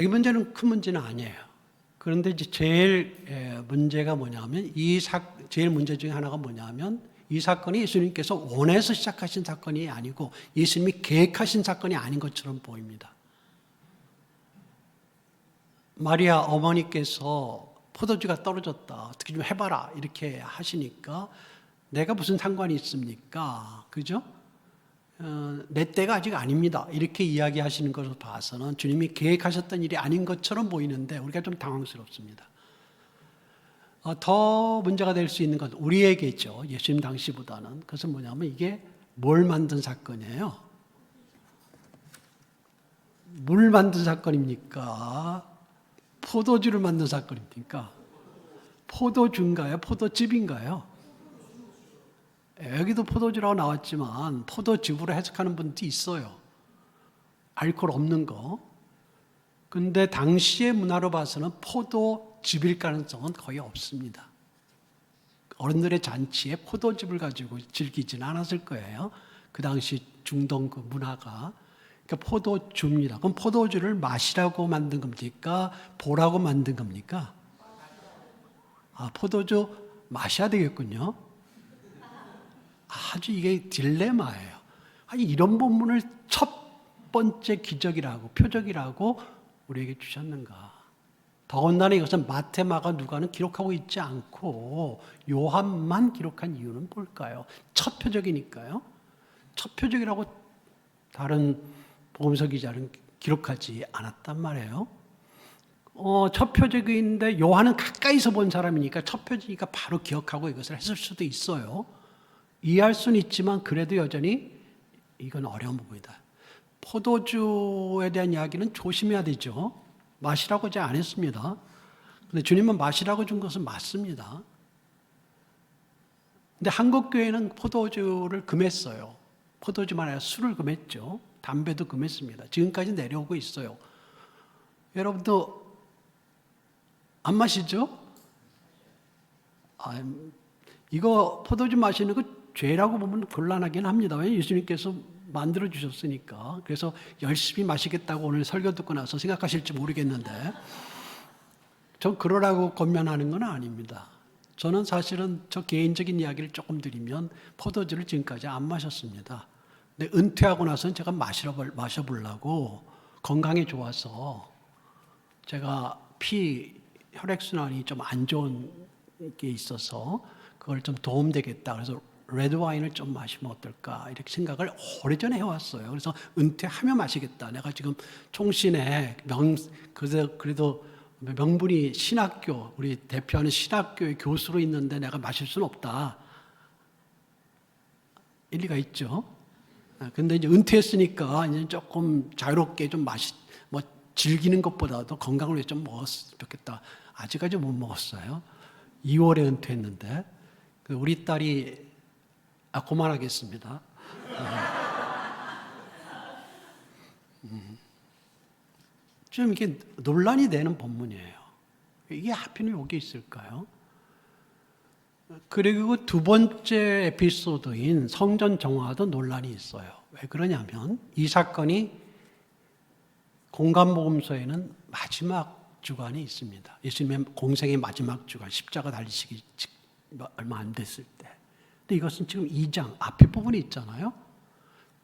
이 문제는 큰 문제는 아니에요. 그런데 이제 제일 문제가 뭐냐면 제일 문제 중에 하나가 뭐냐면 이 사건이 예수님께서 원해서 시작하신 사건이 아니고 예수님이 계획하신 사건이 아닌 것처럼 보입니다. 마리아 어머니께서 포도주가 떨어졌다. 어떻게 좀 해봐라. 이렇게 하시니까 내가 무슨 상관이 있습니까? 그죠? 내 때가 아직 아닙니다. 이렇게 이야기하시는 것을 봐서는 주님이 계획하셨던 일이 아닌 것처럼 보이는데 우리가 좀 당황스럽습니다. 더 문제가 될 수 있는 건 우리에게죠. 예수님 당시보다는. 그것은 뭐냐면 이게 뭘 만든 사건이에요? 뭘 만든 사건입니까? 포도주를 만든 사건입니까? 포도주인가요? 포도즙인가요? 여기도 포도주라고 나왔지만 포도즙으로 해석하는 분도 있어요. 알코올 없는 거. 근데 당시의 문화로 봐서는 포도즙일 가능성은 거의 없습니다. 어른들의 잔치에 포도즙을 가지고 즐기지는 않았을 거예요. 그 당시 중동 그 문화가. 그러니까 포도주입니다. 그럼 포도주를 마시라고 만든 겁니까? 보라고 만든 겁니까? 포도주 마셔야 되겠군요. 아주 이게 딜레마예요. 아니 이런 본문을 첫 번째 기적이라고 표적이라고 우리에게 주셨는가. 더군다나 이것은 마태, 마가, 누가는 기록하고 있지 않고 요한만 기록한 이유는 뭘까요? 첫 표적이니까요. 첫 표적이라고 다른 복음서 기자는 기록하지 않았단 말이에요. 첫 표적인데 요한은 가까이서 본 사람이니까 첫 표적이니까 바로 기억하고 이것을 했을 수도 있어요. 이해할 수는 있지만 그래도 여전히 이건 어려운 부분이다. 포도주에 대한 이야기는 조심해야 되죠. 마시라고 이제 안 했습니다. 근데 주님은 마시라고 준 것은 맞습니다. 근데 한국 교회는 포도주를 금했어요. 포도주만 아니라 술을 금했죠. 담배도 금했습니다. 지금까지 내려오고 있어요. 여러분도 안 마시죠? 이거 포도주 마시는 거 죄라고 보면 곤란하긴 합니다. 왜냐하면 예수님께서 만들어 주셨으니까. 그래서 열심히 마시겠다고 오늘 설교 듣고 나서 생각하실지 모르겠는데 전 그러라고 권면하는 건 아닙니다. 저는 사실은 저 개인적인 이야기를 조금 드리면 포도주를 지금까지 안 마셨습니다. 근데 은퇴하고 나서는 제가 마셔보려고 건강에 좋아서 제가 혈액순환이 좀 안 좋은 게 있어서 그걸 좀 도움되겠다. 그래서 레드와인을 좀 마시면 어떨까 이렇게 생각을 오래전에 해왔어요. 그래서 은퇴하면 마시겠다. 내가 지금 총신에 그래도 명분이 신학교, 우리 대표하는 신학교의 교수로 있는데 내가 마실 수는 없다. 일리가 있죠. 근데 이제 은퇴했으니까 이제 조금 자유롭게 좀 즐기는 것보다도 건강을 위해 좀 먹었으면 좋겠다. 아직까지 못 먹었어요. 2월에 은퇴했는데 우리 딸이 그만하겠습니다. 좀 이게 논란이 되는 본문이에요. 이게 하필이면 여기 있을까요? 그리고 두 번째 에피소드인 성전 정화도 논란이 있어요. 왜 그러냐면 이 사건이 공간복음서에는 마지막 주간이 있습니다. 예수님의 공생의 마지막 주간, 십자가 달리시기 얼마 안 됐을 때. 근데 이것은 지금 2장 앞에 부분이 있잖아요.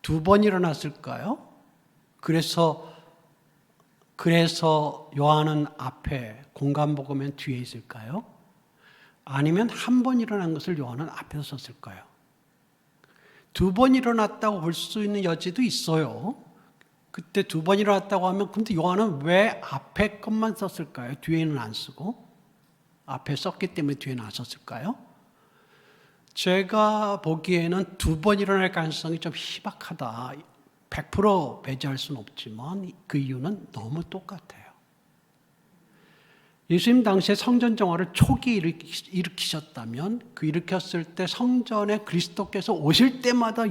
두 번 일어났을까요? 그래서 요한은 앞에, 공간복음은 뒤에 있을까요? 아니면 한 번 일어난 것을 요한은 앞에서 썼을까요? 두 번 일어났다고 볼 수 있는 여지도 있어요. 그때 두 번 일어났다고 하면 근데 요한은 왜 앞에 것만 썼을까요? 뒤에는 안 쓰고? 앞에 썼기 때문에 뒤에는 안 썼을까요? 제가 보기에는 두 번 일어날 가능성이 좀 희박하다. 100% 배제할 수는 없지만 그 이유는 너무 똑같아요. 예수님 당시에 성전 정화를 초기 일으키셨다면 그 일으켰을 때 성전에 그리스도께서 오실 때마다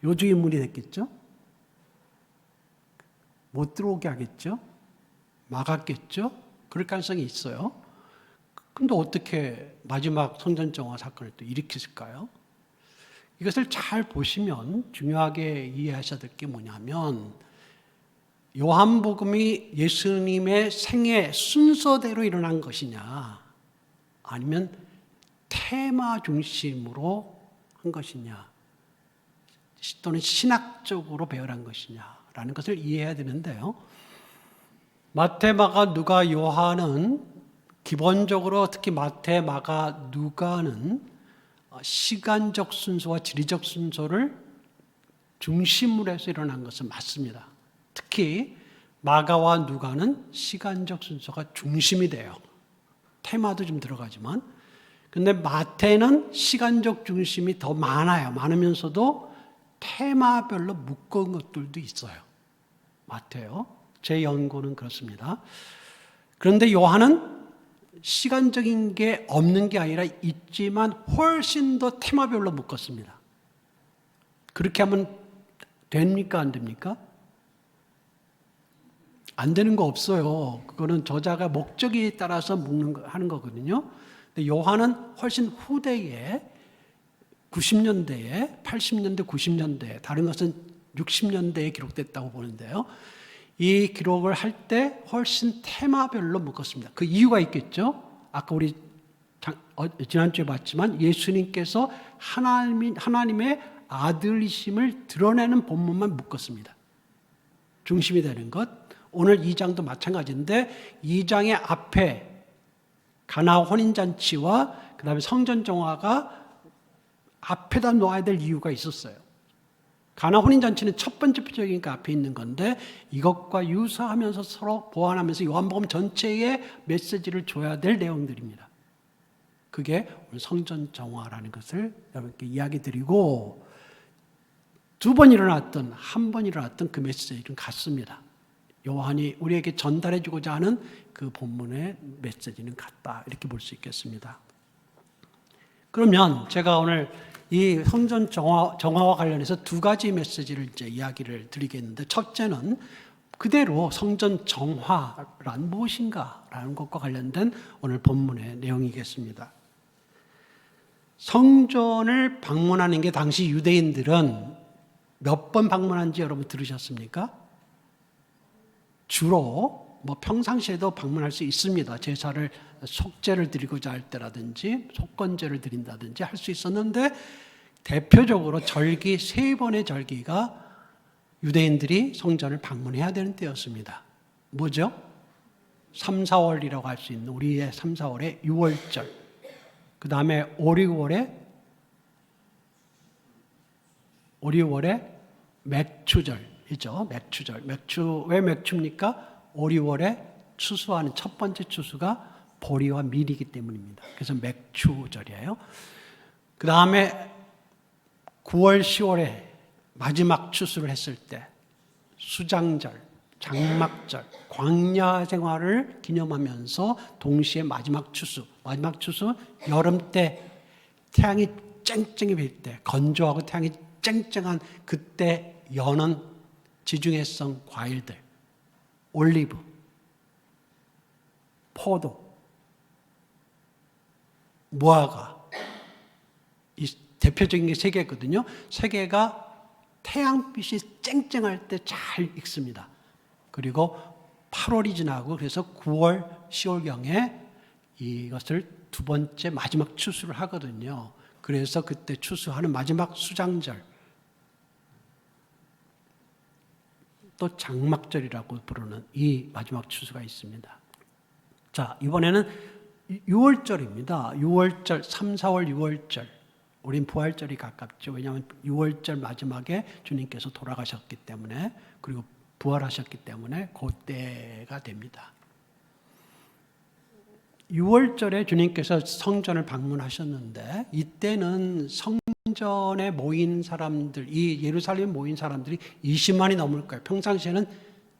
요주인물이 됐겠죠? 못 들어오게 하겠죠? 막았겠죠? 그럴 가능성이 있어요. 그런데 어떻게 마지막 성전 정화 사건을 또 일으켰을까요? 이것을 잘 보시면 중요하게 이해하셔야 될 게 뭐냐면 요한복음이 예수님의 생애 순서대로 일어난 것이냐, 아니면 테마 중심으로 한 것이냐, 또는 신학적으로 배열한 것이냐라는 것을 이해해야 되는데요. 마태, 마가, 누가, 요한은 기본적으로 특히 마태, 마가, 누가는 시간적 순서와 지리적 순서를 중심으로 해서 일어난 것은 맞습니다. 특히 마가와 누가는 시간적 순서가 중심이 돼요. 테마도 좀 들어가지만. 근데 마태는 시간적 중심이 더 많아요. 많으면서도 테마별로 묶은 것들도 있어요. 마태요. 제 연구는 그렇습니다. 그런데 요한은 시간적인 게 없는 게 아니라 있지만 훨씬 더 테마별로 묶었습니다. 그렇게 하면 됩니까? 안 됩니까? 안 되는 거 없어요. 그거는 저자가 목적에 따라서 하는 거거든요. 근데 요한은 훨씬 후대에 90년대에, 80년대, 90년대, 다른 것은 60년대에 기록됐다고 보는데요. 이 기록을 할 때 훨씬 테마별로 묶었습니다. 그 이유가 있겠죠. 아까 우리 지난주에 봤지만 예수님께서 하나님의 아들이심을 드러내는 본문만 묶었습니다. 중심이 되는 것. 오늘 2장도 마찬가지인데 2장의 앞에 가나 혼인잔치와 그 다음에 성전 정화가 앞에다 놓아야 될 이유가 있었어요. 가나 혼인잔치는 첫 번째 표적이니까 앞에 있는 건데 이것과 유사하면서 서로 보완하면서 요한복음 전체의 메시지를 줘야 될 내용들입니다. 그게 오늘 성전 정화라는 것을 여러분께 이야기 드리고, 두 번 일어났던 한 번 일어났던 그 메시지는 같습니다. 요한이 우리에게 전달해 주고자 하는 그 본문의 메시지는 같다, 이렇게 볼 수 있겠습니다. 그러면 제가 오늘 이 성전 정화와 관련해서 두 가지 메시지를 이제 이야기를 드리겠는데, 첫째는 그대로 성전 정화란 무엇인가라는 것과 관련된 오늘 본문의 내용이겠습니다. 성전을 방문하는 게 당시 유대인들은 몇 번 방문한지 여러분 들으셨습니까? 주로 평상시에도 방문할 수 있습니다. 제사를 속죄를 드리고자 할 때라든지 속건제를 드린다든지 할 수 있었는데, 대표적으로 절기 3번의 절기가 유대인들이 성전을 방문해야 되는 때였습니다. 뭐죠? 3, 4월이라고 할 수 있는 우리의 3, 4월의 유월절, 그 다음에 5, 6월의 맥추절이죠. 맥추절. 왜 맥추입니까? 5, 6월에 추수하는 첫 번째 추수가 보리와 밀이기 때문입니다. 그래서 맥추절이에요. 그 다음에 9월, 10월에 마지막 추수를 했을 때 수장절, 장막절, 광야 생활을 기념하면서 동시에 마지막 추수 여름 때 태양이 쨍쨍히 빌 때, 건조하고 태양이 쨍쨍한 그때 여는 지중해성 과일들, 올리브, 포도, 무화과, 이 대표적인 게 3개거든요. 3개가 태양빛이 쨍쨍할 때 잘 익습니다. 그리고 8월이 지나고 그래서 9월, 10월경에 이것을 두 번째 마지막 추수를 하거든요. 그래서 그때 추수하는 마지막 수장절, 또 장막절이라고 부르는 이 마지막 추수가 있습니다. 자, 이번에는 6월절입니다. 6월절, 3, 4월 6월절. 우린 부활절이 가깝죠. 왜냐하면 6월절 마지막에 주님께서 돌아가셨기 때문에, 그리고 부활하셨기 때문에 그때가 됩니다. 6월절에 주님께서 성전을 방문하셨는데, 이때는 성전에 모인 사람들, 이 예루살렘에 모인 사람들이 20만이 넘을 거예요. 평상시에는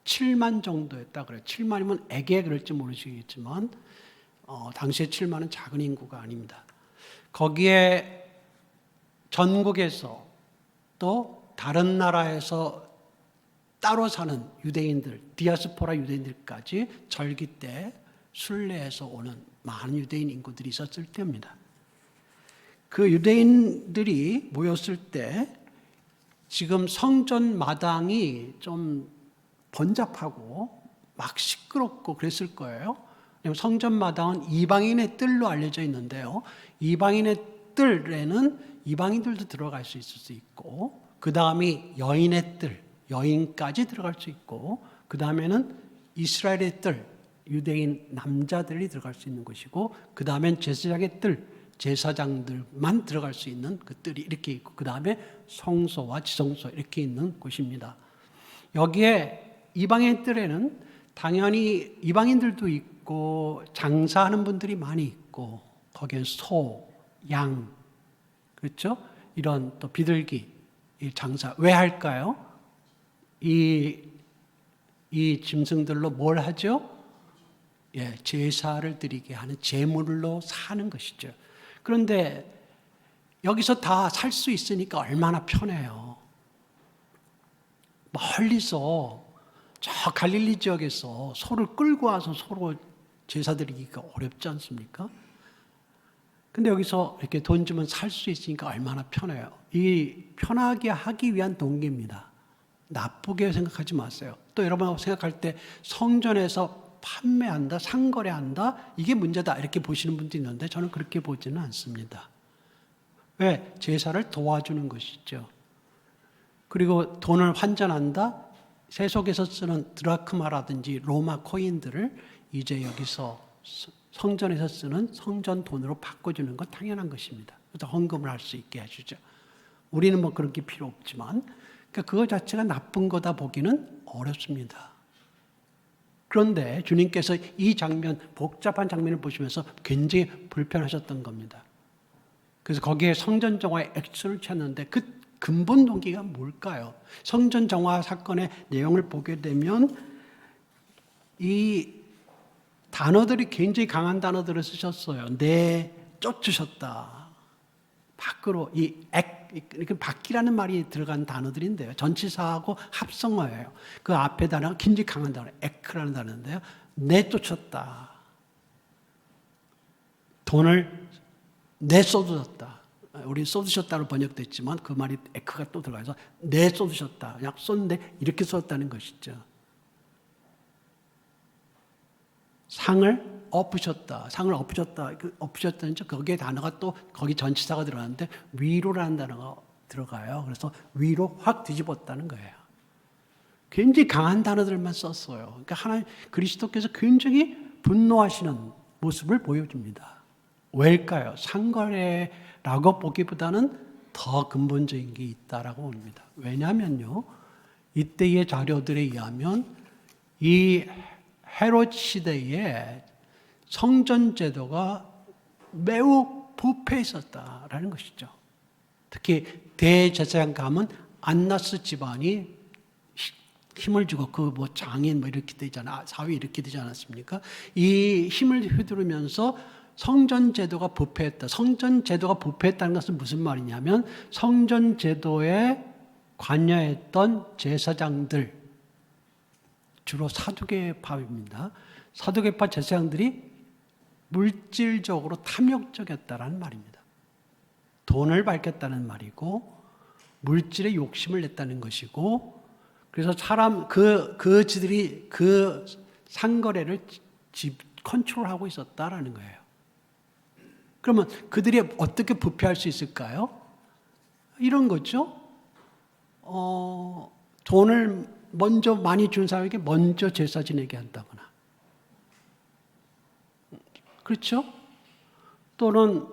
7만 정도였다 그래요. 7만이면 애게 그럴지 모르시겠지만 당시에 7만은 작은 인구가 아닙니다. 거기에 전국에서 또 다른 나라에서 따로 사는 유대인들, 디아스포라 유대인들까지 절기 때 순례해서 오는 많은 유대인 인구들이 있었을 때입니다. 그 유대인들이 모였을 때 지금 성전 마당이 좀 번잡하고 막 시끄럽고 그랬을 거예요. 성전 마당은 이방인의 뜰로 알려져 있는데요. 이방인의 뜰에는 이방인들도 들어갈 수 있을 수 있고, 그 다음이 여인의 뜰, 여인까지 들어갈 수 있고, 그 다음에는 이스라엘의 뜰, 유대인 남자들이 들어갈 수 있는 곳이고, 그 다음엔 제사장의 뜰, 제사장들만 들어갈 수 있는 그 뜰이 이렇게 있고, 그 다음에 성소와 지성소 이렇게 있는 곳입니다. 여기에 이방인 뜰에는 당연히 이방인들도 있고 장사하는 분들이 많이 있고, 거기엔 소, 양, 그렇죠? 이런 또 비둘기, 이 장사 왜 할까요? 이 짐승들로 뭘 하죠? 예, 제사를 드리게 하는 제물로 사는 것이죠. 그런데 여기서 다 살 수 있으니까 얼마나 편해요. 멀리서 저 갈릴리 지역에서 소를 끌고 와서 서로 제사 드리기가 어렵지 않습니까? 근데 여기서 이렇게 돈 주면 살 수 있으니까 얼마나 편해요. 이 편하게 하기 위한 동기입니다. 나쁘게 생각하지 마세요. 또 여러분 생각할 때 성전에서 판매한다, 상거래한다, 이게 문제다 이렇게 보시는 분도 있는데 저는 그렇게 보지는 않습니다. 왜? 제사를 도와주는 것이죠. 그리고 돈을 환전한다, 세속에서 쓰는 드라크마라든지 로마 코인들을 이제 여기서 성전에서 쓰는 성전 돈으로 바꿔주는 건 당연한 것입니다. 그래서 헌금을 할 수 있게 해주죠. 우리는 뭐 그런 게 필요 없지만, 그러니까 그거 자체가 나쁜 거다 보기는 어렵습니다. 그런데 주님께서 이 장면, 복잡한 장면을 보시면서 굉장히 불편하셨던 겁니다. 그래서 거기에 성전 정화의 액션을 취했는데 그 근본 동기가 뭘까요? 성전 정화 사건의 내용을 보게 되면 이 단어들이 굉장히 강한 단어들을 쓰셨어요. 쫓으셨다. 밖으로 이렇게 밖이라는 말이 들어간 단어들인데요. 전치사하고 합성어예요. 그 앞에 단어가 굉장히 강한 단어, 에크라는 단어인데요. 내쫓았다. 돈을 내쏟으셨다. 우리 쏟으셨다로 번역됐지만 그 말이 에크가 또 들어가서 내쏟으셨다. 그냥 쏟는데 이렇게 쏟았다는 것이죠. 상을 엎으셨다. 상을 엎으셨다. 엎으셨다는 거기에 단어가 또 거기 전치사가 들어가는데 위로라는 단어가 들어가요. 그래서 위로 확 뒤집었다는 거예요. 굉장히 강한 단어들만 썼어요. 그러니까 하나님 그리스도께서 굉장히 분노하시는 모습을 보여줍니다. 왜일까요? 상거래라고 보기보다는 더 근본적인 게 있다라고 봅니다. 왜냐하면요, 이때의 자료들에 의하면 이 헤롯 시대에 성전 제도가 매우 부패해 있었다라는 것이죠. 특히 대제사장 가문 안나스 집안이 힘을 주고 그 뭐 장인 뭐 이렇게 되잖아, 사위 이렇게 되지 않았습니까? 이 힘을 휘두르면서 성전 제도가 부패했다. 성전 제도가 부패했다는 것은 무슨 말이냐면 성전 제도에 관여했던 제사장들, 주로 사두개파입니다. 사두개파 제사장들이 물질적으로 탐욕적이었다는 말입니다. 돈을 밝혔다는 말이고 물질에 욕심을 냈다는 것이고, 그래서 그들이 그 상거래를 컨트롤하고 있었다라는 거예요. 그러면 그들이 어떻게 부패할 수 있을까요? 이런 거죠. 돈을 먼저 많이 준 사람에게 먼저 제사 지내게 한다거나, 그렇죠? 또는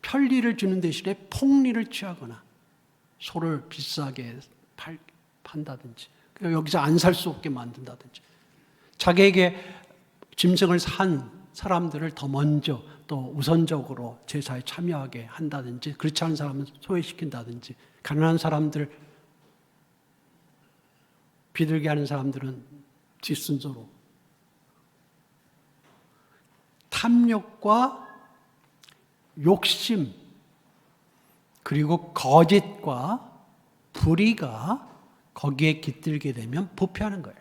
편리를 주는 대신에 폭리를 취하거나 소를 비싸게 판다든지, 여기서 안 살 수 없게 만든다든지, 자기에게 짐승을 산 사람들을 더 먼저 또 우선적으로 제사에 참여하게 한다든지, 그렇지 않은 사람은 소외시킨다든지, 가난한 사람들, 비둘기 하는 사람들은 뒷순서로. 탐욕과 욕심, 그리고 거짓과 불의가 거기에 깃들게 되면 부패하는 거예요.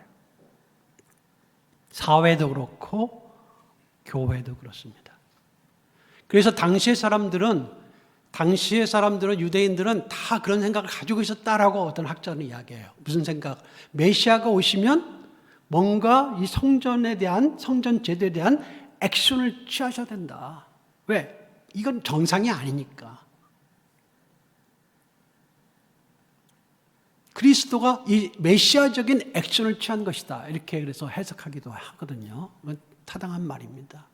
사회도 그렇고 교회도 그렇습니다. 그래서 당시의 사람들은 당시의 사람들은, 유대인들은 다 그런 생각을 가지고 있었다라고 어떤 학자는 이야기해요. 무슨 생각? 메시아가 오시면 뭔가 이 성전에 대한, 성전 제도에 대한 액션을 취하셔야 된다. 왜? 이건 정상이 아니니까. 그리스도가 이 메시아적인 액션을 취한 것이다. 이렇게 그래서 해석하기도 하거든요. 타당한 말입니다.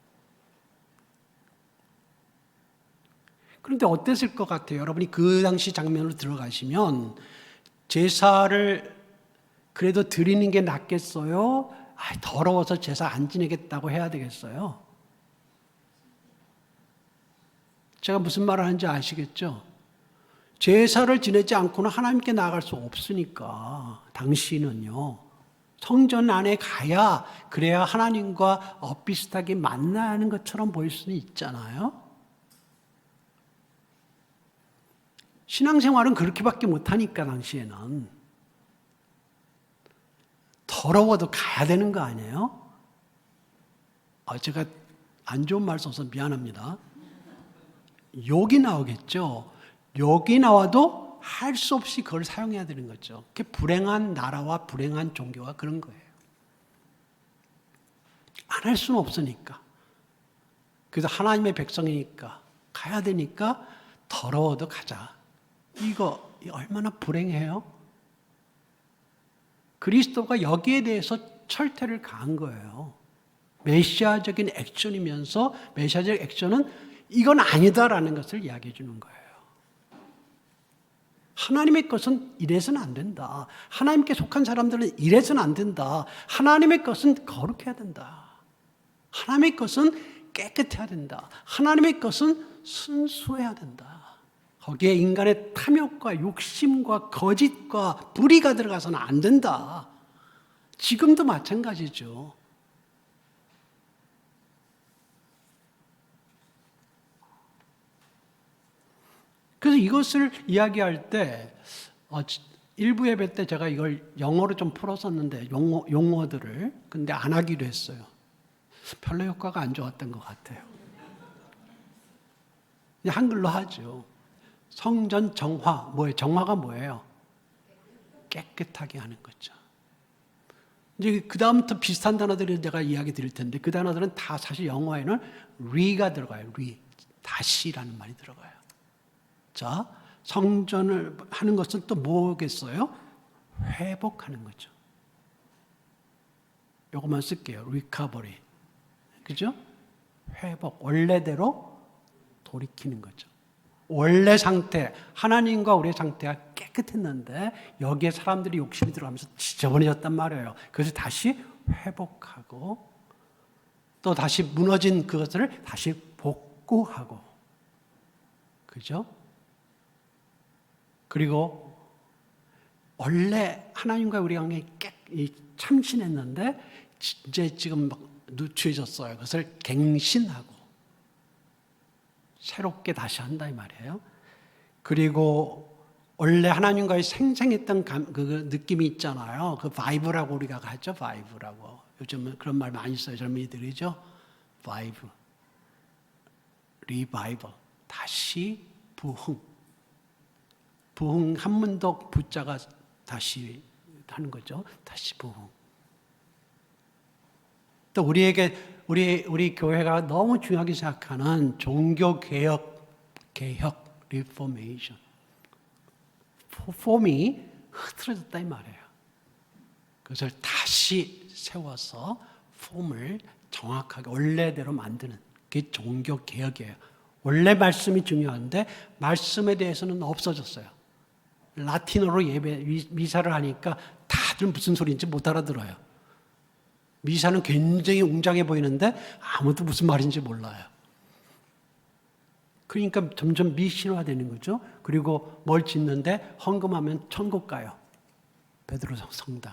그런데 어땠을 것 같아요? 여러분이 그 당시 장면으로 들어가시면 제사를 그래도 드리는 게 낫겠어요? 더러워서 제사 안 지내겠다고 해야 되겠어요? 제가 무슨 말을 하는지 아시겠죠? 제사를 지내지 않고는 하나님께 나아갈 수 없으니까 당시는요. 성전 안에 가야, 그래야 하나님과 비슷하게 만나는 것처럼 보일 수는 있잖아요. 신앙생활은 그렇게밖에 못하니까 당시에는. 더러워도 가야 되는 거 아니에요? 제가 안 좋은 말 써서 미안합니다. 욕이 나오겠죠. 욕이 나와도 할 수 없이 그걸 사용해야 되는 거죠. 그게 불행한 나라와 불행한 종교가 그런 거예요. 안 할 수는 없으니까. 그래서 하나님의 백성이니까 가야 되니까 더러워도 가자. 이거 얼마나 불행해요? 그리스도가 여기에 대해서 철퇴를 가한 거예요. 메시아적인 액션이면서 메시아적 액션은 이건 아니다라는 것을 이야기해 주는 거예요. 하나님의 것은 이래서는 안 된다. 하나님께 속한 사람들은 이래서는 안 된다. 하나님의 것은 거룩해야 된다. 하나님의 것은 깨끗해야 된다. 하나님의 것은 순수해야 된다. 거기에 인간의 탐욕과 욕심과 거짓과 불의가 들어가서는 안 된다. 지금도 마찬가지죠. 그래서 이것을 이야기할 때 일부 예배 때 제가 이걸 영어로 좀 풀었었는데 용어들을 근데 안 하기로 했어요. 별로 효과가 안 좋았던 것 같아요. 한글로 하죠. 성전 정화, 뭐예요? 정화가 뭐예요? 깨끗하게 하는 거죠. 이제 그 다음부터 비슷한 단어들을 제가 이야기 드릴 텐데 그 단어들은 다 사실 영어에는 re가 들어가요. 다시라는 말이 들어가요. 자, 성전을 하는 것은 또 뭐겠어요? 회복하는 거죠. 요것만 쓸게요. recovery. 그죠? 회복, 원래대로 돌이키는 거죠. 원래 상태, 하나님과 우리의 상태가 깨끗했는데 여기에 사람들이 욕심이 들어가면서 지저분해졌단 말이에요. 그래서 다시 회복하고 또 다시 무너진 그것을 다시 복구하고 그죠? 그리고 원래 하나님과 우리 관계 참신했는데 이제 지금 막 누추해졌어요. 그것을 갱신하고 새롭게 다시 한다 이 말이에요. 그리고 원래 하나님과의 생생했던 그 느낌이 있잖아요. 그 바이브라고 우리가 하죠. 바이브라고. 요즘은 그런 말 많이 써요. 젊은이들이죠. 바이브. 리바이벌. 다시 부흥. 부흥 한문독 부자가 다시 하는 거죠. 다시 부흥. 또 우리 교회가 너무 중요하게 생각하는 종교 개혁, 리포메이션. 폼이 흐트러졌다 이 말이에요. 그것을 다시 세워서 폼을 정확하게 원래대로 만드는 그게 종교 개혁이에요. 원래 말씀이 중요한데 말씀에 대해서는 없어졌어요. 라틴어로 미사를 하니까 다들 무슨 소리인지 못 알아들어요. 미사는 굉장히 웅장해 보이는데 아무도 무슨 말인지 몰라요. 그러니까 점점 미신화되는 거죠. 그리고 뭘 짓는데 헌금하면 천국 가요. 베드로 성당.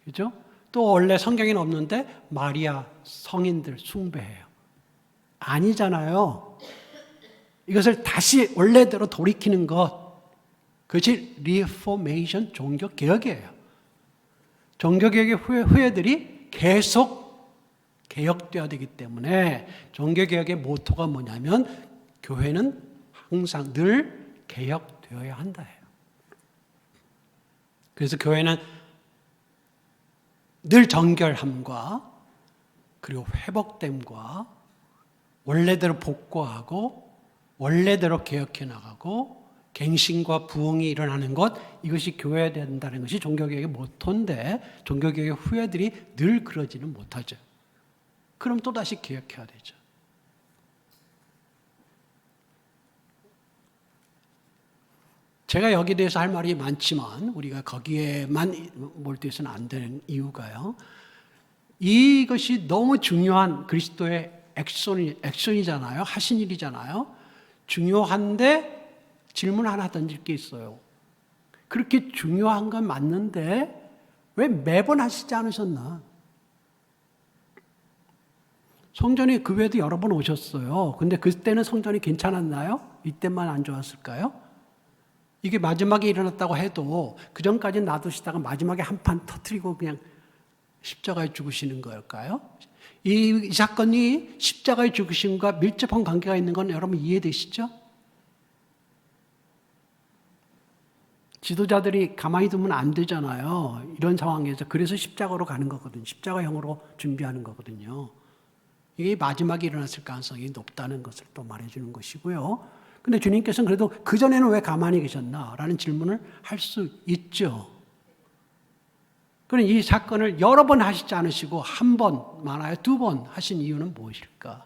그죠? 또 원래 성경에는 없는데 마리아 성인들 숭배해요. 아니잖아요. 이것을 다시 원래대로 돌이키는 것. 그것이 리포메이션 종교개혁이에요. 종교개혁의 후예들이 계속 개혁되어야 되기 때문에 종교개혁의 모토가 뭐냐면 교회는 항상 늘 개혁되어야 한다 해요. 그래서 교회는 늘 정결함과 그리고 회복됨과 원래대로 복구하고 원래대로 개혁해 나가고 갱신과 부흥이 일어나는 것, 이것이 교회가 된다는 것이 종교개혁의 모토인데 종교개혁의 후예들이 늘 그러지는 못하죠. 그럼 또다시 개혁해야 되죠. 제가 여기에 대해서 할 말이 많지만 우리가 거기에만 몰두해서는 안 되는 이유가요. 이것이 너무 중요한 그리스도의 액션이잖아요. 하신 일이잖아요. 중요한데 질문 하나 던질 게 있어요. 그렇게 중요한 건 맞는데 왜 매번 하시지 않으셨나? 성전이 그 외에도 여러 번 오셨어요. 근데 그때는 성전이 괜찮았나요? 이때만 안 좋았을까요? 이게 마지막에 일어났다고 해도 그 전까지는 놔두시다가 마지막에 한 판 터뜨리고 그냥 십자가에 죽으시는 걸까요? 이 사건이 십자가에 죽으심과 밀접한 관계가 있는 건 여러분 이해되시죠? 지도자들이 가만히 두면 안 되잖아요. 이런 상황에서. 그래서 십자가로 가는 거거든요. 십자가형으로 준비하는 거거든요. 이게 마지막에 일어났을 가능성이 높다는 것을 또 말해주는 것이고요. 근데 주님께서는 그래도 그전에는 왜 가만히 계셨나? 라는 질문을 할 수 있죠. 그럼 이 사건을 여러 번 하시지 않으시고 한 번, 많아요 두 번 하신 이유는 무엇일까?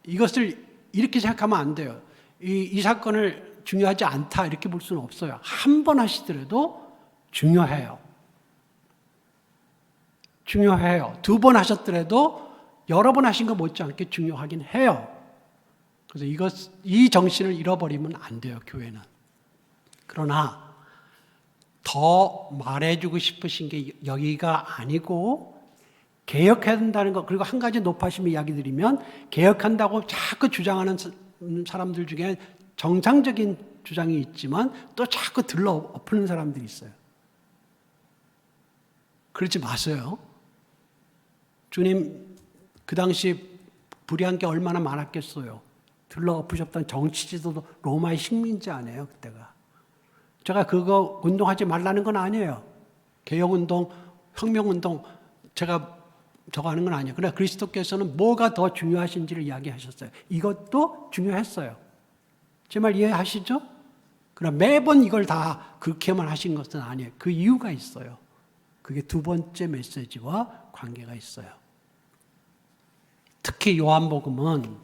이것을 이렇게 생각하면 안 돼요. 이 사건을 중요하지 않다 이렇게 볼 수는 없어요. 한 번 하시더라도 중요해요. 중요해요. 두 번 하셨더라도 여러 번 하신 거 못지않게 중요하긴 해요. 그래서 이 정신을 잃어버리면 안 돼요, 교회는. 그러나 더 말해주고 싶으신 게 여기가 아니고 개혁해야 된다는 것, 그리고 한 가지 높아심의 이야기 드리면 개혁한다고 자꾸 주장하는 사람들 중에 정상적인 주장이 있지만 또 자꾸 들러 엎는 사람들이 있어요. 그러지 마세요. 주님 그 당시 불의한 게 얼마나 많았겠어요. 들러 엎으셨던 정치 지도도 로마의 식민지 아니에요, 그때가. 제가 그거 운동하지 말라는 건 아니에요. 개혁운동, 혁명운동 제가 저거 하는 건 아니에요. 그러나 그리스도께서는 뭐가 더 중요하신지를 이야기하셨어요. 이것도 중요했어요. 제 말 이해하시죠? 그러나 매번 이걸 다 그렇게만 하신 것은 아니에요. 그 이유가 있어요. 그게 두 번째 메시지와 관계가 있어요. 특히 요한복음은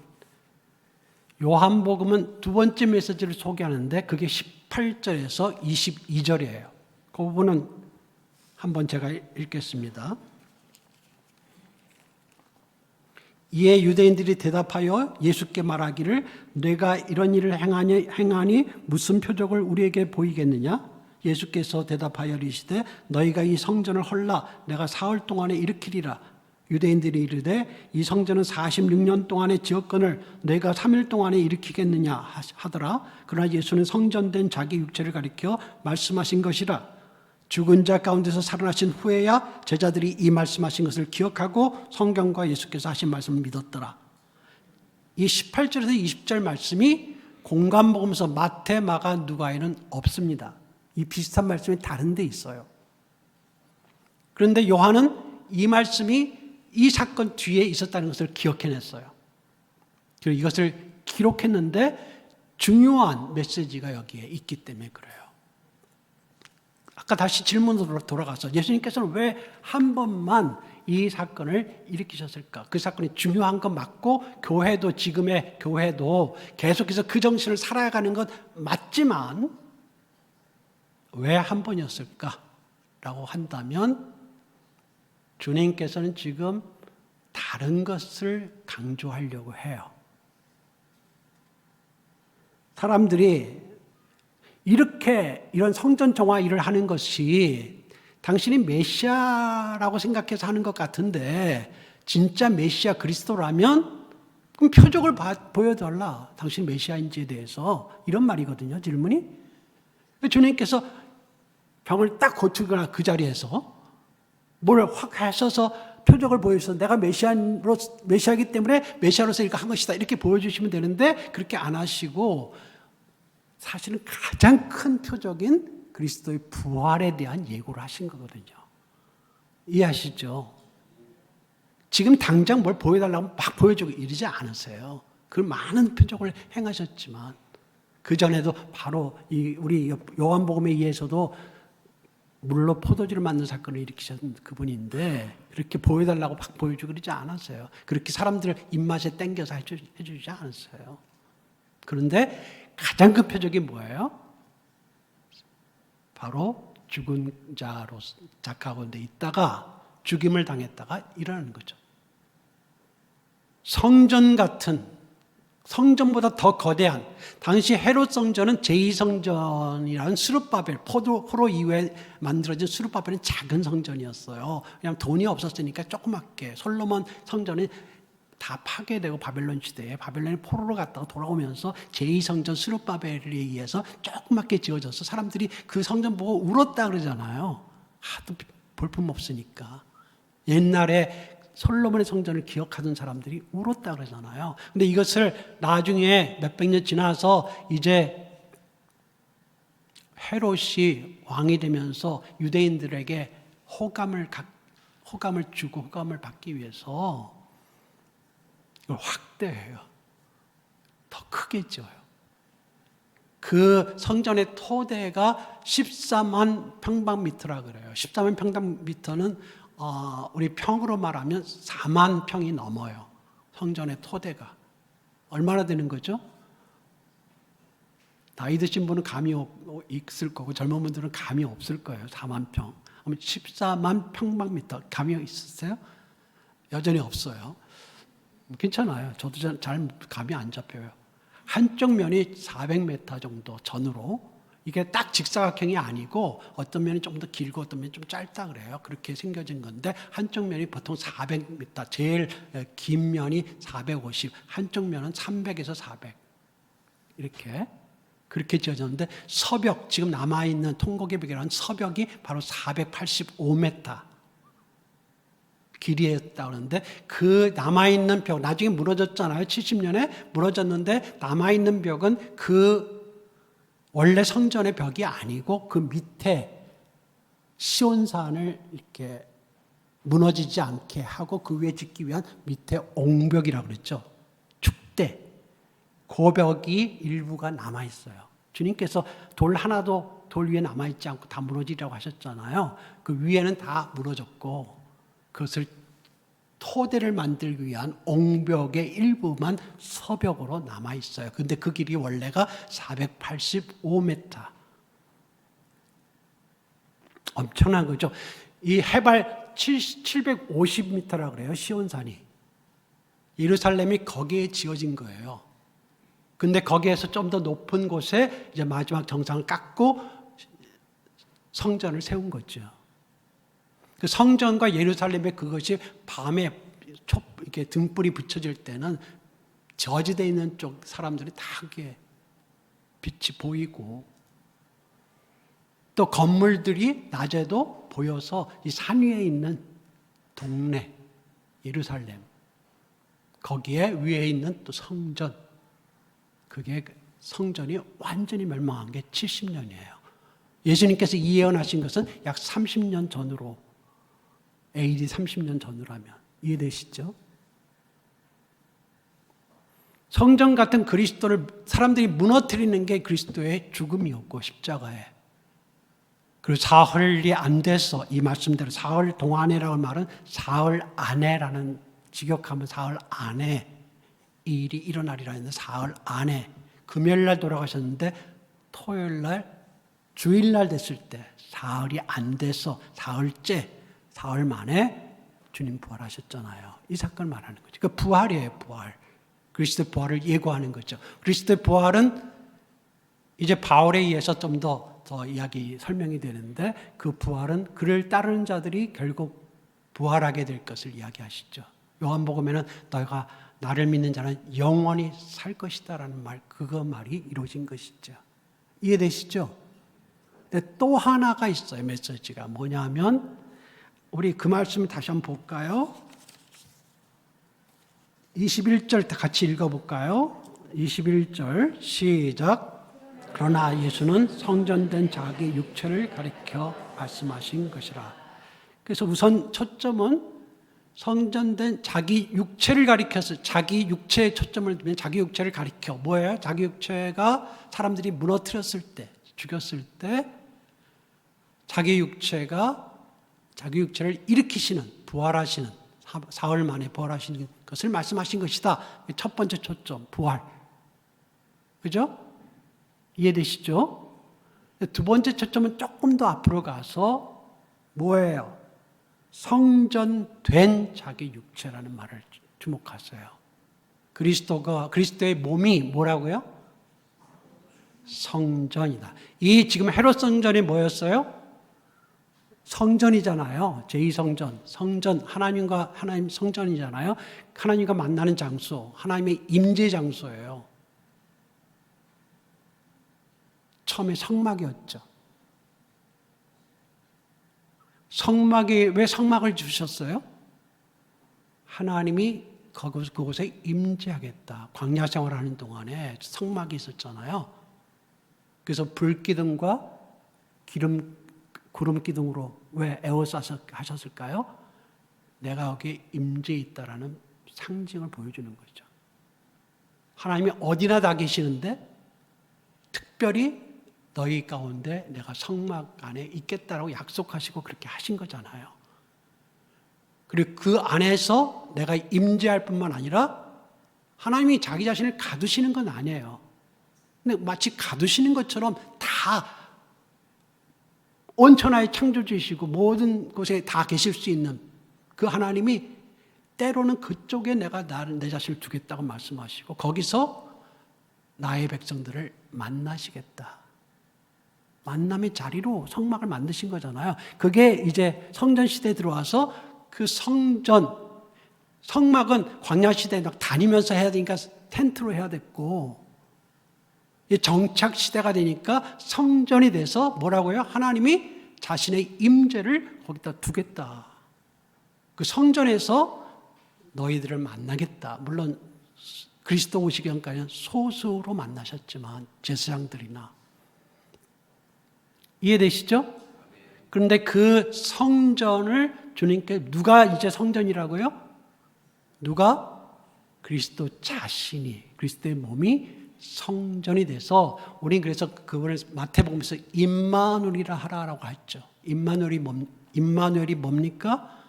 두 번째 메시지를 소개하는데 그게 18절에서 22절이에요. 그 부분은 한번 제가 읽겠습니다. 이에 유대인들이 대답하여 예수께 말하기를 내가 이런 일을 행하니 무슨 표적을 우리에게 보이겠느냐? 예수께서 대답하여 이르시되 너희가 이 성전을 헐라 내가 사흘 동안에 일으키리라. 유대인들이 이르되 이 성전은 46년 동안의 지었건을 내가 3일 동안에 일으키겠느냐 하더라. 그러나 예수는 성전된 자기 육체를 가리켜 말씀하신 것이라. 죽은 자 가운데서 살아나신 후에야 제자들이 이 말씀하신 것을 기억하고 성경과 예수께서 하신 말씀을 믿었더라. 이 18절에서 20절 말씀이 공관복음서 마태, 마가, 누가에는 없습니다. 이 비슷한 말씀이 다른 데 있어요. 그런데 요한은 이 말씀이 이 사건 뒤에 있었다는 것을 기억해냈어요. 그리고 이것을 기록했는데 중요한 메시지가 여기에 있기 때문에 그래요. 아까 다시 질문으로 돌아가서 예수님께서는 왜 한 번만 이 사건을 일으키셨을까? 그 사건이 중요한 건 맞고 교회도 지금의 교회도 계속해서 그 정신을 살아가는 것 맞지만 왜 한 번이었을까라고 한다면 주님께서는 지금 다른 것을 강조하려고 해요. 사람들이 이런 성전 정화 일을 하는 것이 당신이 메시아라고 생각해서 하는 것 같은데 진짜 메시아 그리스도라면 그럼 표적을 보여달라. 당신 메시아인지에 대해서 이런 말이거든요. 질문이. 주님께서 병을 딱 고치거나 그 자리에서 뭘 확 하셔서 표적을 보여주셔서 내가 메시아이기 때문에 메시아로서 이렇게 한 것이다 이렇게 보여주시면 되는데 그렇게 안 하시고 사실은 가장 큰 표적인 그리스도의 부활에 대한 예고를 하신 거거든요. 이해하시죠? 지금 당장 뭘 보여달라고 막 보여주고 이러지 않으세요. 그 많은 표적을 행하셨지만 그 전에도 바로 우리 요한복음에 의해서도 물로 포도주를 만든 사건을 일으키신 그분인데 그렇게 보여달라고 막 보여주고 그러지 않았어요. 그렇게 사람들을 입맛에 땡겨서 해주지 않았어요. 그런데 가장 큰 표적이 뭐예요? 바로 죽은 자로 작가가운데 있다가 죽임을 당했다가 일어나는 거죠. 성전 같은, 성전보다 더 거대한, 당시 헤롯 성전은 제2성전이라는 수르바벨, 포로 이후에 만들어진 수르바벨은 작은 성전이었어요. 그냥 돈이 없었으니까 조그맣게, 솔로몬 성전이 다 파괴되고 바벨론 시대에 바벨론이 포로로 갔다가 돌아오면서 제2성전 수르바벨에 의해서 조그맣게 지어져서 사람들이 그 성전 보고 울었다 그러잖아요. 하도 볼품 없으니까. 옛날에 솔로몬의 성전을 기억하던 사람들이 울었다 그러잖아요. 근데 이것을 나중에 몇백 년 지나서 이제 헤롯이 왕이 되면서 유대인들에게 호감을 주고 호감을 받기 위해서 이걸 확대해요. 더 크게 지어요. 그 성전의 토대가 14만 평방미터라 그래요. 14만 평방미터는 우리 평으로 말하면 4만 평이 넘어요. 성전의 토대가. 얼마나 되는 거죠? 나이 드신 분은 감이 있을 거고 젊은 분들은 감이 없을 거예요. 4만 평. 14만 평방미터. 감이 있으세요? 여전히 없어요. 괜찮아요. 저도 잘 감이 안 잡혀요. 한쪽 면이 400m 정도 전으로 이게 딱 직사각형이 아니고 어떤 면이 좀 더 길고 어떤 면이 좀 짧다 그래요. 그렇게 생겨진 건데 한쪽 면이 보통 400m, 제일 긴 면이 450, 한쪽 면은 300에서 400 이렇게 그렇게 지어졌는데 서벽, 지금 남아있는 통곡의벽이라는 서벽이 바로 485m 길이였다 그러는데 그 남아있는 벽, 나중에 무너졌잖아요. 70년에 무너졌는데 남아있는 벽은 그 원래 성전의 벽이 아니고 그 밑에 시온산을 이렇게 무너지지 않게 하고 그 위에 짓기 위한 밑에 옹벽이라고 그랬죠. 축대. 그 벽이 일부가 남아있어요. 주님께서 돌 하나도 돌 위에 남아있지 않고 다 무너지라고 하셨잖아요. 그 위에는 다 무너졌고 그것을 토대를 만들기 위한 옹벽의 일부만 서벽으로 남아있어요. 근데 그 길이 원래가 485m. 엄청난 거죠. 이 해발 750m라고 그래요. 시온산이. 예루살렘이 거기에 지어진 거예요. 근데 거기에서 좀 더 높은 곳에 이제 마지막 정상을 깎고 성전을 세운 거죠. 그 성전과 예루살렘의 그것이 밤에 이렇게 등불이 붙여질 때는 저지되어 있는 쪽 사람들이 다 그게 빛이 보이고 또 건물들이 낮에도 보여서 이 산 위에 있는 동네 예루살렘 거기에 위에 있는 또 성전 그게 성전이 완전히 멸망한 게 70년이에요. 예수님께서 이 예언하신 것은 약 30년 전으로 AD 30년 전으로 하면 이해되시죠? 성전 같은 그리스도를 사람들이 무너뜨리는 게 그리스도의 죽음이었고 십자가에 그리고 사흘이 안 돼서 이 말씀대로 사흘 동안이라는 말은 사흘 안에라는 직역하면 사흘 안에 이 일이 일어나리라 했는데 사흘 안에 금요일날 돌아가셨는데 토요일날 주일날 됐을 때 사흘이 안 돼서 사흘째 사흘 만에 주님 부활하셨잖아요. 이 사건을 말하는 거죠. 그 부활이에요, 부활. 그리스도의 부활을 예고하는 거죠. 그리스도의 부활은 이제 바울에 의해서 좀 더 이야기 설명이 되는데 그 부활은 그를 따르는 자들이 결국 부활하게 될 것을 이야기하시죠. 요한복음에는 너희가 나를 믿는 자는 영원히 살 것이다라는 말, 그거 말이 이루어진 것이죠. 이해되시죠? 근데 또 하나가 있어요, 메시지가. 뭐냐면 우리 그 말씀을 다시 한번 볼까요? 21절 같이 읽어볼까요? 21절 시작. 그러나 예수는 성전된 자기 육체를 가리켜 말씀하신 것이라. 그래서 우선 초점은 성전된 자기 육체를 가리켜서 자기 육체에 초점을 두면 자기 육체를 가리켜 뭐예요? 자기 육체가 사람들이 무너뜨렸을 때, 죽였을 때 자기 육체를 일으키시는, 부활하시는, 사흘 만에 부활하시는 것을 말씀하신 것이다. 첫 번째 초점, 부활. 그죠? 이해되시죠? 두 번째 초점은 조금 더 앞으로 가서 뭐예요? 성전된 자기 육체라는 말을 주목하세요. 그리스도의 몸이 뭐라고요? 성전이다. 이 지금 헤롯 성전이 뭐였어요? 성전이잖아요. 제2성전, 성전, 하나님과 하나님 성전이잖아요. 하나님과 만나는 장소, 하나님의 임재 장소예요. 처음에 성막이었죠. 왜 성막을 주셨어요? 하나님이 그곳에 임재하겠다. 광야 생활하는 동안에 성막이 있었잖아요. 그래서 불기둥과 구름 기둥으로 왜 에워싸셨을까요? 내가 여기에 임재해 있다라는 상징을 보여주는 거죠. 하나님이 어디나 다 계시는데 특별히 너희 가운데 내가 성막 안에 있겠다라고 약속하시고 그렇게 하신 거잖아요. 그리고 그 안에서 내가 임재할 뿐만 아니라 하나님이 자기 자신을 가두시는 건 아니에요. 근데 마치 가두시는 것처럼 다 온천하의 창조주이시고 모든 곳에 다 계실 수 있는 그 하나님이 때로는 그쪽에 내가 내 자신을 두겠다고 말씀하시고 거기서 나의 백성들을 만나시겠다. 만남의 자리로 성막을 만드신 거잖아요. 그게 이제 성전 시대에 들어와서 그 성막은 광야 시대에 막 다니면서 해야 되니까 텐트로 해야 됐고 정착 시대가 되니까 성전이 돼서 뭐라고요? 하나님이 자신의 임재를 거기다 두겠다. 그 성전에서 너희들을 만나겠다. 물론 그리스도 오시기 전까지는 소수로 만나셨지만 제사장들이나 이해되시죠? 그런데 그 성전을 주님께 누가 이제 성전이라고요? 누가? 그리스도 자신이, 그리스도의 몸이 성전이 돼서 우린 그래서 그분을 마태복음에서 임마누엘이라 하라라고 했죠. 임마누엘이 뭡니까?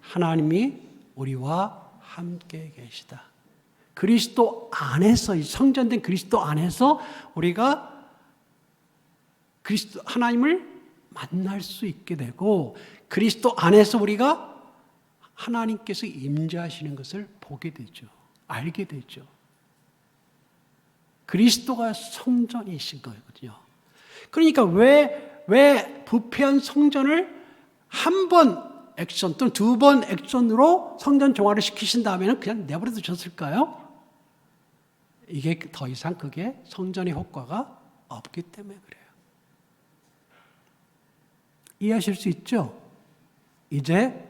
하나님이 우리와 함께 계시다. 그리스도 안에서, 이 성전된 그리스도 안에서 우리가 하나님을 만날 수 있게 되고 그리스도 안에서 우리가 하나님께서 임재하시는 것을 보게 되죠. 알게 되죠. 그리스도가 성전이신 거거든요. 그러니까 왜 부패한 성전을 한 번 액션 또는 두 번 액션으로 성전 정화를 시키신 다음에는 그냥 내버려 두셨을까요? 이게 더 이상 그게 성전의 효과가 없기 때문에 그래요. 이해하실 수 있죠? 이제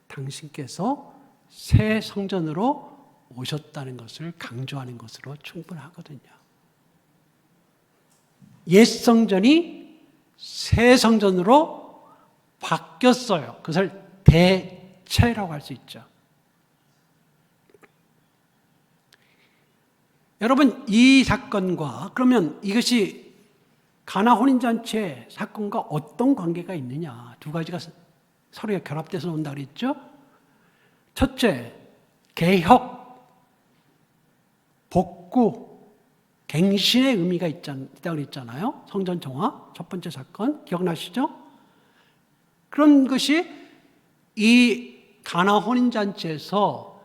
당신께서 새 성전으로 오셨다는 것을 강조하는 것으로 충분하거든요. 옛 성전이 새 성전으로 바뀌었어요. 그것을 대체라고 할 수 있죠. 여러분, 이 사건과 그러면 이것이 가나 혼인잔치 사건과 어떤 관계가 있느냐. 두 가지가 서로에 결합돼서 온다 그랬죠. 첫째, 개혁, 복구, 갱신의 의미가 있다고 그랬잖아요. 성전 정화, 첫 번째 사건, 기억나시죠? 그런 것이 이 가나 혼인잔치에서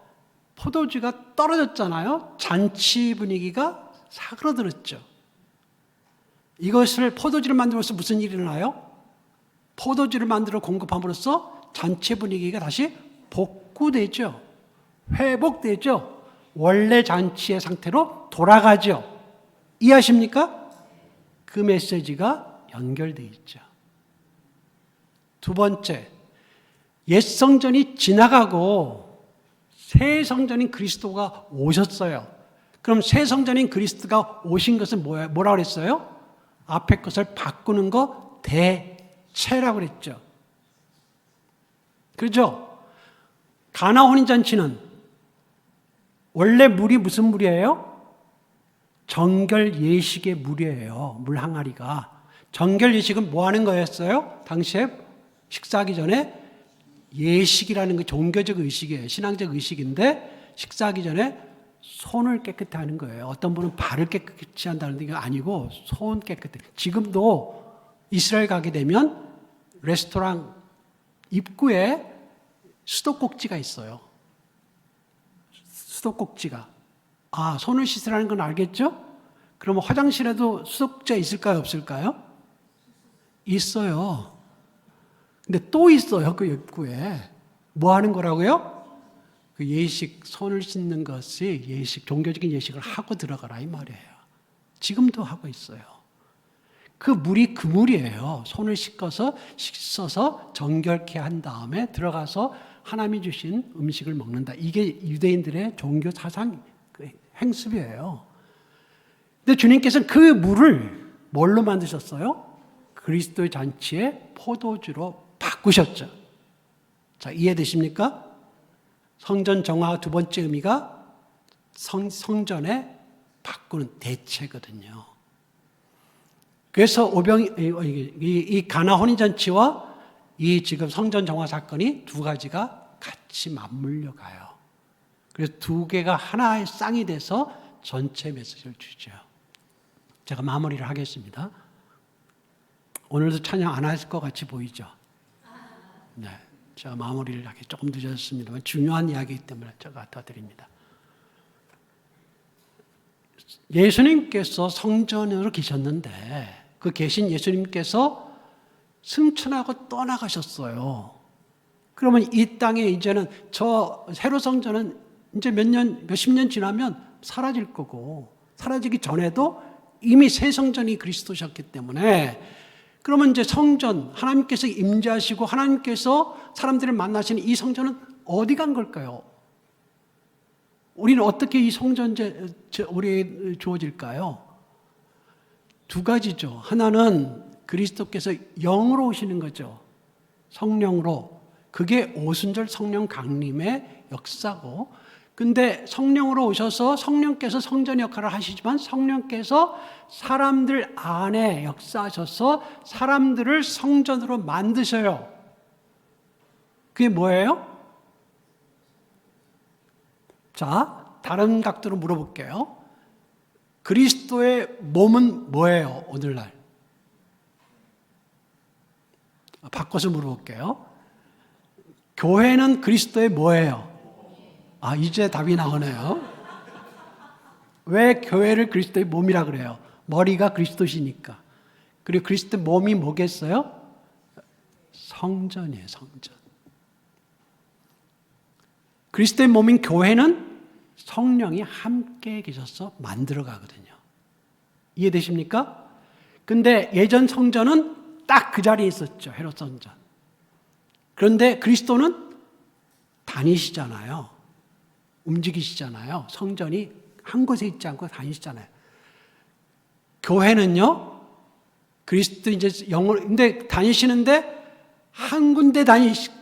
포도주가 떨어졌잖아요. 잔치 분위기가 사그러들었죠. 이것을 포도주를 만들어서 무슨 일이 일어나요? 포도주를 만들어 공급함으로써 잔치 분위기가 다시 복구되죠. 회복되죠. 원래 잔치의 상태로 돌아가죠. 이해하십니까? 그 메시지가 연결되어 있죠. 두 번째, 옛 성전이 지나가고 새 성전인 그리스도가 오셨어요. 그럼 새 성전인 그리스도가 오신 것은 뭐라 그랬어요? 앞에 것을 바꾸는 거 대체라고 그랬죠. 그렇죠? 가나 혼인잔치는 원래 물이 무슨 물이에요? 정결 예식의 물이에요. 물 항아리가. 정결 예식은 뭐 하는 거였어요? 당시에 식사하기 전에 예식이라는 게 종교적 의식이에요. 신앙적 의식인데 식사하기 전에 손을 깨끗이 하는 거예요. 어떤 분은 발을 깨끗이 한다는 게 아니고 손 깨끗이. 지금도 이스라엘 가게 되면 레스토랑 입구에 수도꼭지가 있어요. 수도꼭지가. 아, 손을 씻으라는 건 알겠죠? 그러면 화장실에도 수도꼭지가 있을까요? 없을까요? 있어요. 근데 또 있어요. 그 입구에. 뭐 하는 거라고요? 그 예식, 손을 씻는 것이 예식, 종교적인 예식을 하고 들어가라 이 말이에요. 지금도 하고 있어요. 그 물이 그 물이에요. 손을 씻어서 정결케 한 다음에 들어가서 하나님이 주신 음식을 먹는다. 이게 유대인들의 종교 사상 행습이에요. 근데 주님께서는 그 물을 뭘로 만드셨어요? 그리스도의 잔치의 포도주로 바꾸셨죠. 자, 이해되십니까? 성전 정화 두 번째 의미가 성전에 바꾸는 대체거든요. 그래서 이 가나 혼인잔치와 이 지금 성전 정화 사건이 두 가지가 같이 맞물려 가요. 그래서 두 개가 하나의 쌍이 돼서 전체 메시지를 주죠. 제가 마무리를 하겠습니다. 오늘도 찬양 안 할 것 같이 보이죠? 네. 제가 마무리를 하기 조금 늦었습니다만 중요한 이야기이기 때문에 제가 더 드립니다. 예수님께서 성전으로 계셨는데 그 계신 예수님께서 승천하고 떠나가셨어요. 그러면 이 땅에 이제는 저 새로 성전은 이제 몇십 년 지나면 사라질 거고 사라지기 전에도 이미 새 성전이 그리스도셨기 때문에 그러면 이제 성전, 하나님께서 임재하시고 하나님께서 사람들을 만나시는 이 성전은 어디 간 걸까요? 우리는 어떻게 이 성전 우리에게 주어질까요? 두 가지죠. 하나는 그리스도께서 영으로 오시는 거죠. 성령으로. 그게 오순절 성령 강림의 역사고, 근데 성령으로 오셔서 성령께서 성전 역할을 하시지만 성령께서 사람들 안에 역사하셔서 사람들을 성전으로 만드셔요. 그게 뭐예요? 자, 다른 각도로 물어볼게요. 그리스도의 몸은 뭐예요, 오늘날? 바꿔서 물어볼게요. 교회는 그리스도의 뭐예요? 아, 이제 답이 나오네요. 왜 교회를 그리스도의 몸이라 그래요? 머리가 그리스도시니까. 그리고 그리스도의 몸이 뭐겠어요? 성전이에요, 성전. 그리스도의 몸인 교회는 성령이 함께 계셔서 만들어 가거든요. 이해되십니까? 근데 예전 성전은 딱 그 자리에 있었죠, 헤롯 성전. 그런데 그리스도는 다니시잖아요. 움직이시잖아요. 성전이 한 곳에 있지 않고 다니시잖아요. 교회는요, 그리스도 이제 영으로, 근데 다니시는데 한 군데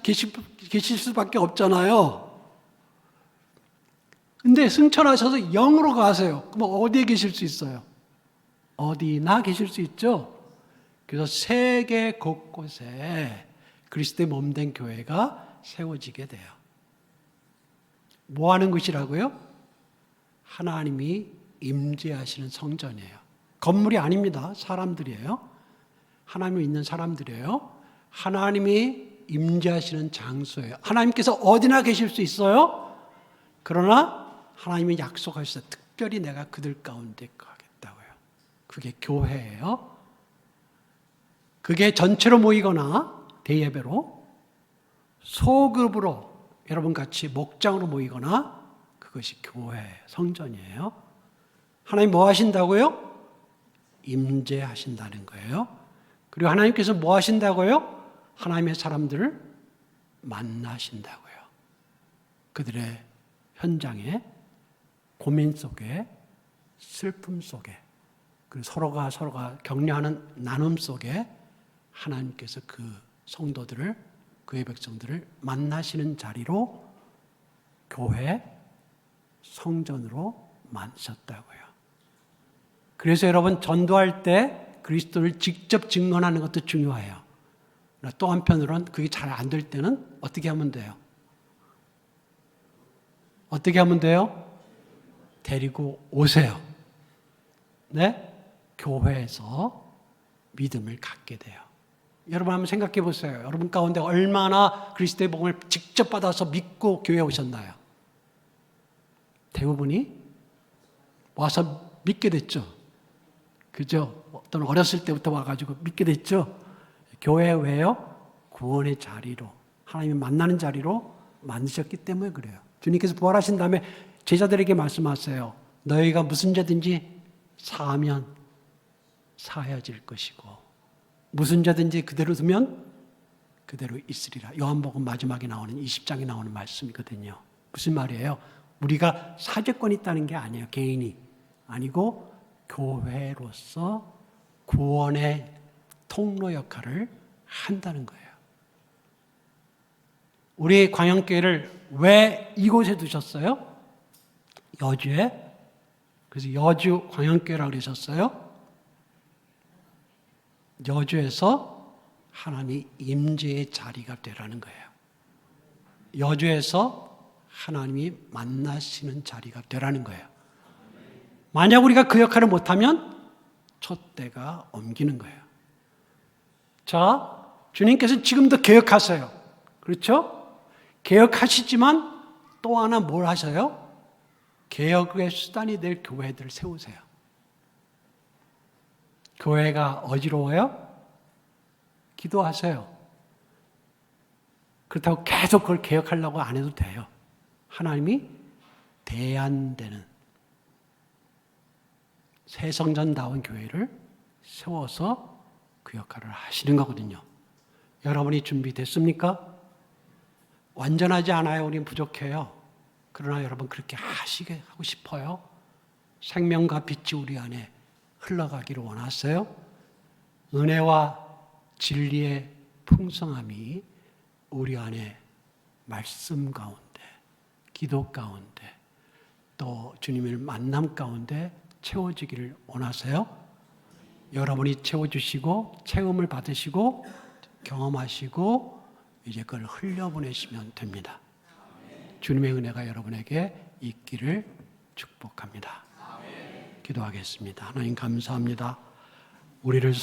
계실 수밖에 없잖아요. 근데 승천하셔서 영으로 가세요. 그럼 어디에 계실 수 있어요? 어디나 계실 수 있죠. 그래서 세계 곳곳에 그리스도의 몸된 교회가 세워지게 돼요. 뭐 하는 것이라고요? 하나님이 임재하시는 성전이에요. 건물이 아닙니다. 사람들이에요. 하나님이 있는 사람들이에요. 하나님이 임재하시는 장소예요. 하나님께서 어디나 계실 수 있어요. 그러나 하나님이 약속하셨어요. 특별히 내가 그들 가운데 가겠다고요. 그게 교회예요. 그게 전체로 모이거나 대예배로, 소그룹으로 여러분 같이 목장으로 모이거나, 그것이 교회, 성전이에요. 하나님 뭐 하신다고요? 임재하신다는 거예요. 그리고 하나님께서 뭐 하신다고요? 하나님의 사람들을 만나신다고요. 그들의 현장에, 고민 속에, 슬픔 속에, 그리고 서로가 격려하는 나눔 속에 하나님께서 그 성도들을, 그의 백성들을 만나시는 자리로 교회, 성전으로 만드셨다고요. 그래서 여러분, 전도할 때 그리스도를 직접 증언하는 것도 중요해요. 또 한편으로는 그게 잘 안 될 때는 어떻게 하면 돼요? 어떻게 하면 돼요? 데리고 오세요. 네? 교회에서 믿음을 갖게 돼요. 여러분 한번 생각해 보세요. 여러분 가운데 얼마나 그리스도의 복음을 직접 받아서 믿고 교회에 오셨나요? 대부분이 와서 믿게 됐죠. 그죠? 어떤 어렸을 때부터 와가지고 믿게 됐죠. 교회 왜요? 구원의 자리로, 하나님을 만나는 자리로 만드셨기 때문에 그래요. 주님께서 부활하신 다음에 제자들에게 말씀하세요. 너희가 무슨 죄든지 사하면 사하여질 것이고, 무슨 죄든지 그대로 두면 그대로 있으리라. 요한복음 마지막에 나오는 20장에 나오는 말씀이거든요. 무슨 말이에요? 우리가 사죄권이 있다는 게 아니에요. 개인이 아니고 교회로서 구원의 통로 역할을 한다는 거예요. 우리 광양교회를 왜 이곳에 두셨어요? 여주에. 그래서 여주 광양교회라고 그러셨어요. 여주에서 하나님 임재의 자리가 되라는 거예요. 여주에서 하나님이 만나시는 자리가 되라는 거예요. 만약 우리가 그 역할을 못하면 촛대가 옮기는 거예요. 자, 주님께서 지금도 개혁하세요. 그렇죠? 개혁하시지만 또 하나 뭘 하셔요? 개혁의 수단이 될 교회들을 세우세요. 교회가 어지러워요? 기도하세요. 그렇다고 계속 그걸 개혁하려고 안 해도 돼요. 하나님이 대안되는 새성전다운 교회를 세워서 그 역할을 하시는 거거든요. 여러분이 준비됐습니까? 완전하지 않아요. 우리는 부족해요. 그러나 여러분 그렇게 하고 싶어요? 생명과 빛이 우리 안에 흘러가기를 원하세요? 은혜와 진리의 풍성함이 우리 안에 말씀 가운데, 기도 가운데, 또 주님을 만남 가운데 채워지기를 원하세요? 여러분이 채워주시고 체험을 받으시고 경험하시고 이제 그걸 흘려보내시면 됩니다. 주님의 은혜가 여러분에게 있기를 축복합니다. 기도하겠습니다. 하나님 감사합니다. 우리를